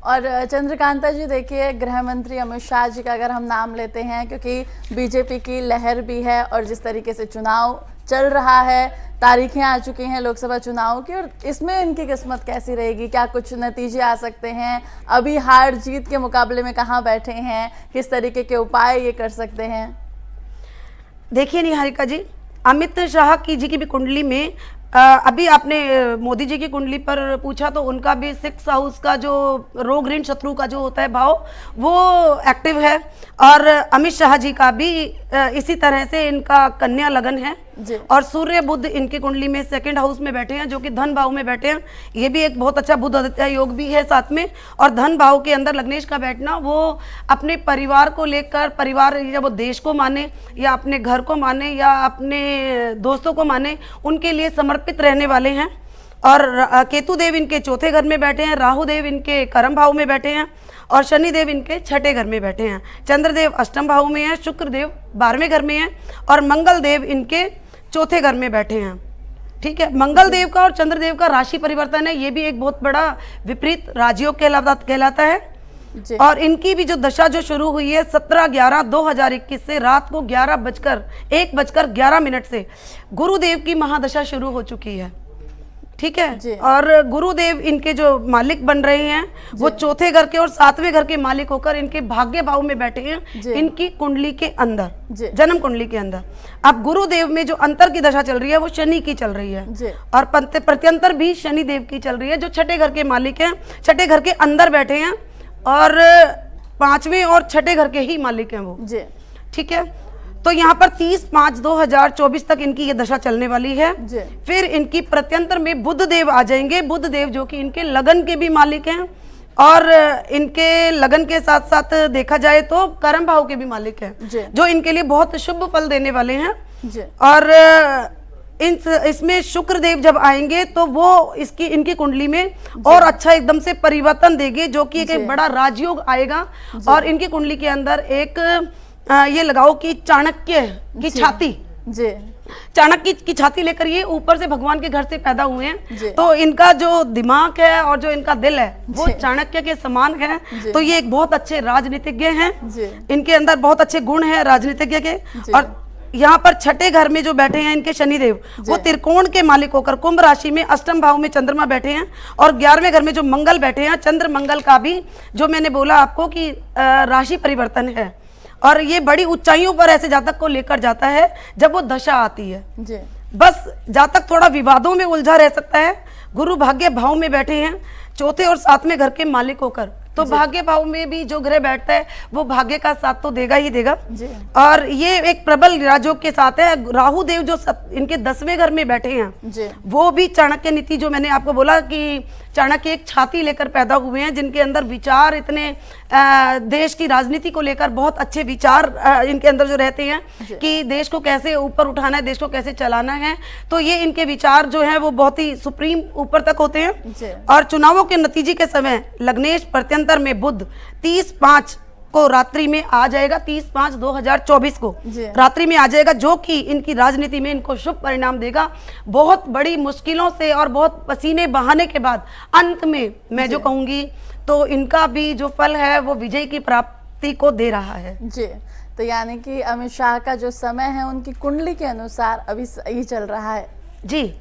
और चंद्रकांता जी, देखिए गृह मंत्री अमित शाह जी का अगर हम नाम लेते हैं, क्योंकि बीजेपी की लहर भी है और जिस तरीके से चुनाव चल रहा है, तारीखें आ चुकी हैं लोकसभा चुनाव की, और इसमें इनकी किस्मत कैसी रहेगी? क्या कुछ नतीजे आ सकते हैं? अभी हार जीत के मुकाबले में कहाँ बैठे हैं? किस तरीके के उपाय ये कर सकते हैं? देखिए निहारिका जी, अमित शाह जी की भी कुंडली में अभी आपने मोदी जी की कुंडली पर पूछा तो उनका भी 6 हाउस का जो रोग ऋण शत्रु का जो होता है भाव, वो एक्टिव है। और अमित शाह जी का भी इसी तरह से इनका कन्या लगन है और सूर्य बुध इनकी कुंडली में 2nd हाउस में बैठे हैं, जो कि धन भाव में बैठे हैं। ये भी एक बहुत अच्छा बुध आदित्य योग भी है साथ में। और धन भाव के अंदर लग्नेश का बैठना, वो अपने परिवार को लेकर, परिवार या वो देश को माने या अपने घर को माने या अपने दोस्तों को माने, उनके लिए समर्पित रहने वाले हैं। और केतु देव इनके 4थे घर में बैठे हैं, राहु देव इनके कर्म भाव में बैठे हैं और शनि देव इनके 6ठे घर में बैठे हैं। चंद्रदेव 8म भाव में है, शुक्र देव 12वें घर में है और मंगल देव इनके 4थे घर में बैठे हैं। ठीक है, मंगल देव का और चंद्रदेव का राशि परिवर्तन है, ये भी एक बहुत बड़ा विपरीत राजयोग कहलाता है। और इनकी भी जो दशा जो शुरू हुई है 17/11/2021 से रात को 1:11 से गुरुदेव की महादशा शुरू हो चुकी है। ठीक है, और गुरुदेव इनके जो मालिक बन रहे हैं वो 4थे घर के और 7वें घर के मालिक होकर इनके भाग्य भाव में बैठे हैं इनकी कुंडली के अंदर, जन्म कुंडली के अंदर। अब गुरुदेव में जो अंतर की दशा चल रही है वो शनि की चल रही है और प्रत्यंतर भी शनि देव की चल रही है, जो 6ठे घर के मालिक हैं, 6ठे घर के अंदर बैठे हैं और 5वें और 6ठे घर के ही मालिक हैं वो। ठीक है, तो यहाँ पर 30/5/2024 तक इनकी ये दशा चलने वाली है। फिर इनकी प्रत्यंतर में बुध देव आ जाएंगे, बुध देव जो कि इनके लगन के भी मालिक हैं और इनके लगन के साथ साथ देखा जाए तो कर्म भाव के भी मालिक हैं, जो इनके लिए बहुत शुभ फल देने वाले हैं। और इसमें शुक्र देव जब आएंगे तो वो इनकी कुंडली में और अच्छा एकदम से परिवर्तन देंगे, जो कि एक बड़ा राजयोग आएगा। और इनकी कुंडली के अंदर एक ये लगाओ कि चाणक्य की छाती, चाणक्य की छाती लेकर ये ऊपर से भगवान के घर से पैदा हुए हैं, तो इनका जो दिमाग है और जो इनका दिल है वो चाणक्य के समान है। तो ये एक बहुत अच्छे राजनीतिज्ञ हैं, इनके अंदर बहुत अच्छे गुण हैं राजनीतिज्ञ के। और यहाँ पर 6ठे घर में जो बैठे हैं इनके शनिदेव, वो त्रिकोण के मालिक होकर कुंभ राशि में 8म भाव में चंद्रमा बैठे हैं और 11वें घर में जो मंगल बैठे हैं, चंद्र मंगल का भी जो मैंने बोला आपको कि राशि परिवर्तन है और ये बड़ी ऊंचाइयों पर ऐसे जातक को लेकर जाता है जब वो दशा आती है। बस जातक थोड़ा विवादों में उलझा रह सकता है। गुरु भाग्य भाव में बैठे हैं 4थे और 7वें घर के मालिक होकर, तो भाग्य भाव में भी जो ग्रह बैठता है वो भाग्य का साथ तो देगा ही देगा। और ये एक प्रबल राजयोग के साथ है। राहु देव जो इनके 10वें घर में बैठे हैं, वो भी चाणक्य नीति, जो मैंने आपको बोला कि चाणक्य एक छाती लेकर पैदा हुए हैं, जिनके अंदर विचार इतने देश की राजनीति को लेकर बहुत अच्छे विचार इनके अंदर जो रहते हैं कि देश को कैसे ऊपर उठाना है, देश को कैसे चलाना है। तो ये इनके विचार जो हैं वो बहुत ही सुप्रीम ऊपर तक होते हैं। और चुनावों के नतीजे के समय लग्नेश प्रत्यंतर में बुध 30/5 को रात्रि में आ जाएगा, 30/5/2024 को रात्रि में आ जाएगा, जो कि इनकी राजनीति में इनको शुभ परिणाम देगा। बहुत बड़ी मुश्किलों से और बहुत पसीने बहाने के बाद अंत में मैं जो कहूंगी तो इनका भी जो फल है वो विजय की प्राप्ति को दे रहा है। तो यानी कि अमित शाह का जो समय है उनकी कुंडली के अनुसार अभी सही चल रहा है। जी।